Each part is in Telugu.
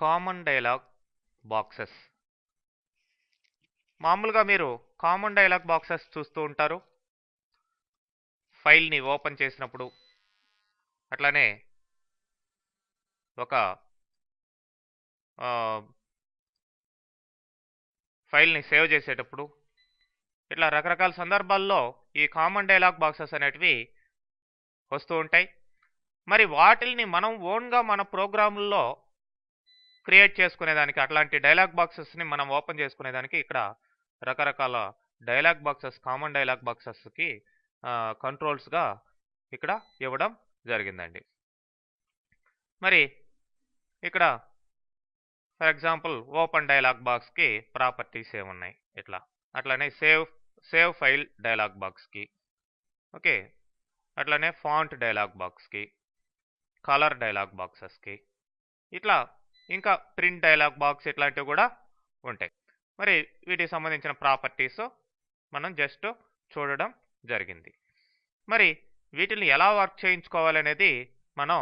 Common dialogue boxes. మామూలుగా మీరు కామన్ డైలాగ్ బాక్సెస్ చూస్తూ ఉంటారు ఫైల్ని ఓపెన్ చేసినప్పుడు, అట్లానే ఒక ఫైల్ని సేవ్ చేసేటప్పుడు, ఇట్లా రకరకాల సందర్భాల్లో ఈ కామన్ డైలాగ్ బాక్సెస్ అనేటివి వస్తూ ఉంటాయి. మరి వాటిల్ని మనం ఓన్గా మన ప్రోగ్రాముల్లో క్రియేట్ చేసుకునేదానికి, అట్లాంటి డైలాగ్ బాక్సెస్ని మనం ఓపెన్ చేసుకునేదానికి ఇక్కడ రకరకాల డైలాగ్ బాక్సెస్, కామన్ డైలాగ్ బాక్సెస్కి కంట్రోల్స్గా ఇక్కడ ఇవ్వడం జరిగిందండి. మరి ఇక్కడ ఫర్ ఎగ్జాంపుల్ ఓపెన్ డైలాగ్ బాక్స్కి ప్రాపర్టీస్ ఏమున్నాయి ఇట్లా, అట్లానే సేవ్ ఫైల్ డైలాగ్ బాక్స్కి, ఓకే, అట్లానే ఫాంట్ డైలాగ్ బాక్స్కి, కలర్ డైలాగ్ బాక్సెస్కి, ఇట్లా ఇంకా ప్రింట్ డైలాగ్ బాక్స్ ఇట్లాంటివి కూడా ఉంటాయి. మరి వీటికి సంబంధించిన ప్రాపర్టీస్ మనం జస్ట్ చూడడం జరిగింది. మరి వీటిని ఎలా వర్క్ చేయించుకోవాలనేది మనం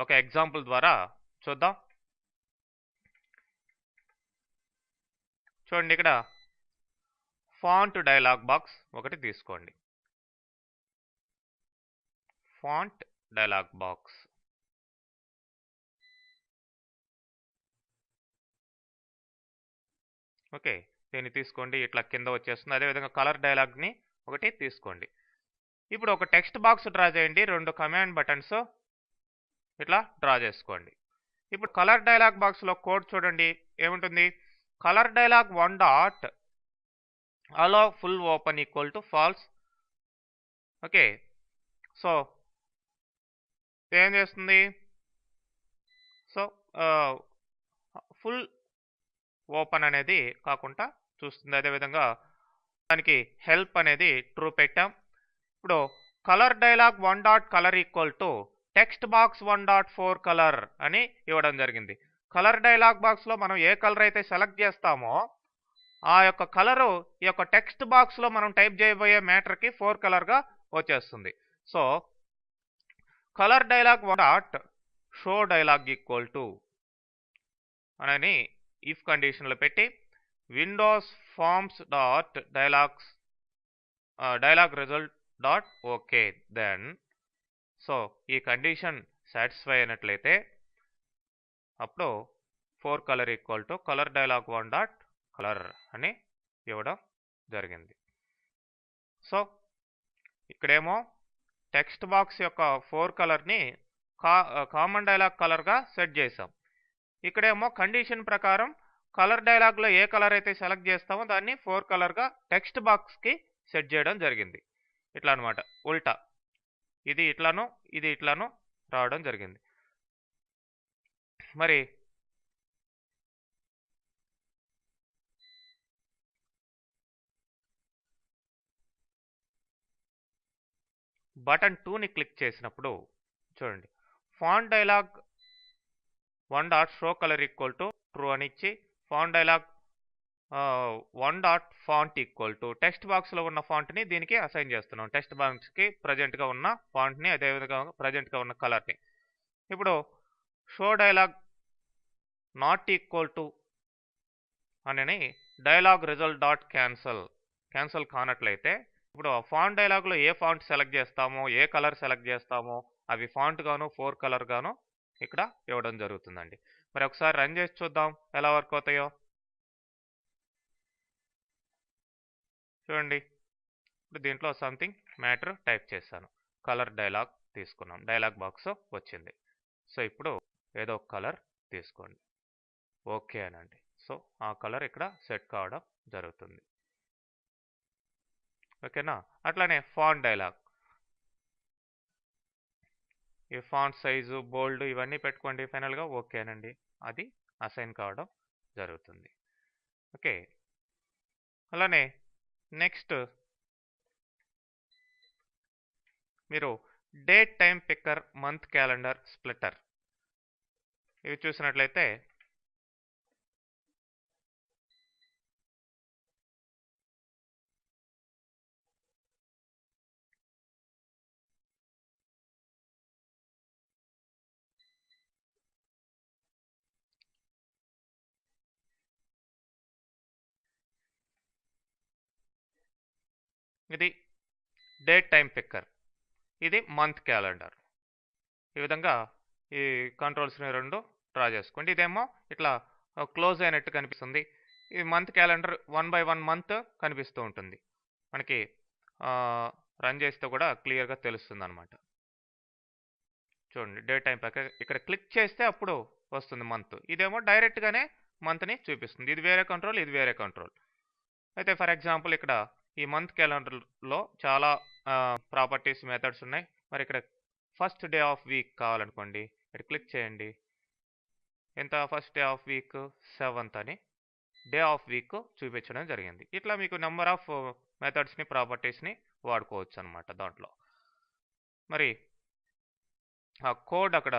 ఒక ఎగ్జాంపుల్ ద్వారా చూద్దాం. చూడండి, ఇక్కడ ఫాంట్ డైలాగ్ బాక్స్ ఒకటి తీసుకోండి. ఫాంట్ డైలాగ్ బాక్స్, ఓకే, దీన్ని తీసుకోండి. ఇట్లా కింద వచ్చేస్తుంది. అదేవిధంగా కలర్ డైలాగ్ని ఒకటి తీసుకోండి. ఇప్పుడు ఒక టెక్స్ట్ బాక్స్ డ్రా చేయండి. 2 కమాండ్ బటన్స్ ఇట్లా డ్రా చేసుకోండి. ఇప్పుడు కలర్ డైలాగ్ బాక్స్లో కోడ్ చూడండి ఏముంటుంది. Colour dialog 1 dot allow full open equal to false. Okay, so ఏం చేస్తుంది, సో ఫుల్ ఓపెన్ అనేది కాకుండా చూస్తుంది. అదేవిధంగా దానికి హెల్ప్ అనేది ట్రూ పెట్టాం. ఇప్పుడు colour dialog 1 dot colour equal to text box 1 dot 4 colour అని ఇవ్వడం జరిగింది. కలర్ డైలాగ్ బాక్స్లో మనం ఏ కలర్ అయితే సెలెక్ట్ చేస్తామో ఆ యొక్క కలరు ఈ యొక్క టెక్స్ట్ బాక్స్లో మనం టైప్ చేయబోయే మ్యాటర్కి 4 కలర్గా వచ్చేస్తుంది. So colour dialog 1 dot show dialog equal to అని ఇఫ్ కండిషన్లో పెట్టి Windows forms dot dialog result dot okay, then so ఈ కండిషన్ సాటిస్ఫై అయినట్లయితే అప్పుడు 4 colour equal to colour dialog 1 dot colour అని ఇవ్వడం జరిగింది. సో ఇక్కడేమో టెక్స్ట్ బాక్స్ యొక్క 4 కలర్ని కామన్ డైలాగ్ కలర్గా సెట్ చేసాం. ఇక్కడేమో కండిషన్ ప్రకారం కలర్ డైలాగ్లో ఏ కలర్ అయితే సెలెక్ట్ చేస్తామో దాన్ని 4 కలర్గా టెక్స్ట్ బాక్స్కి సెట్ చేయడం జరిగింది. ఇట్లా అనమాట, ఉల్టా ఇది ఇట్లాను ఇది ఇట్లాను రావడం జరిగింది. మరి బటన్ 2ని క్లిక్ చేసినప్పుడు చూడండి, font dialogue 1 dot show colour equal to true అని ఇచ్చి, font dialogue 1 dot font equal to text బాక్స్లో ఉన్న ఫాంట్ని దీనికి అసైన్ చేస్తున్నాం. టెక్స్ట్ బాక్స్కి ప్రజెంట్గా ఉన్న ఫాంట్ని, అదేవిధంగా ప్రజెంట్గా ఉన్న కలర్ని. ఇప్పుడు show dialogue not equal to అని డైలాగ్ రిజల్ట్ డాట్ క్యాన్సల్ కానట్లయితే ఇప్పుడు ఫాంట్ డైలాగ్లో ఏ ఫాంట్ సెలెక్ట్ చేస్తామో, ఏ కలర్ సెలెక్ట్ చేస్తామో అవి ఫాంట్ గాను 4 కలర్ గాను ఇక్కడ ఇవ్వడం జరుగుతుందండి. మరి ఒకసారి రన్ చేసి చూద్దాం ఎలా వర్క్ అవుతాయో. చూడండి, ఇప్పుడు దీంట్లో సంథింగ్ మ్యాటర్ టైప్ చేశాను, కలర్ డైలాగ్ తీసుకున్నాం, డైలాగ్ బాక్స్ వచ్చింది. సో ఇప్పుడు ఏదో ఒక కలర్ తీసుకోండి, ఓకే అనండి. సో ఆ కలర్ ఇక్కడ సెట్ కావడం జరుగుతుంది. ఓకేనా. అట్లానే ఫాంట్ డైలాగ్, ఈ ఫాంట్ సైజు, బోల్డ్ ఇవన్నీ పెట్టుకోండి. ఫైనల్గా ఓకే అనండి, అది అసైన్ కావడం జరుగుతుంది. ఓకే, అలానే నెక్స్ట్ మీరు date, time picker, month, calendar, splitter ఇవి చూసినట్లయితే ఇది డేట్ టైం పిక్కర్, ఇది మంత్ క్యాలెండర్. ఈ విధంగా ఈ కంట్రోల్స్ని రెండు డ్రా చేసుకోండి. ఇదేమో ఇట్లా క్లోజ్ అయినట్టు కనిపిస్తుంది. ఈ మంత్ క్యాలెండర్ 1 by 1 మంత్ కనిపిస్తూ ఉంటుంది. మనకి రన్ చేస్తే కూడా క్లియర్గా తెలుస్తుంది అనమాట. చూడండి డే టైం ప్యాక్ ఇక్కడ క్లిక్ చేస్తే అప్పుడు వస్తుంది మంత్. ఇదేమో డైరెక్ట్గానే మంత్ని చూపిస్తుంది. ఇది వేరే కంట్రోల్, ఇది వేరే కంట్రోల్. అయితే ఫర్ ఎగ్జాంపుల్ ఇక్కడ ఈ మంత్ క్యాలెండర్లో చాలా ప్రాపర్టీస్ మెథడ్స్ ఉన్నాయి. మరి ఇక్కడ ఫస్ట్ డే ఆఫ్ వీక్ కావాలనుకోండి, ఇక్కడ క్లిక్ చేయండి. ఎంత first day of week 7th అని డే ఆఫ్ వీక్ చూపించడం జరిగింది. ఇట్లా మీకు నెంబర్ ఆఫ్ మెథడ్స్ని ప్రాపర్టీస్ని వాడుకోవచ్చు అనమాట దాంట్లో. మరి ఆ కోడ్ అక్కడ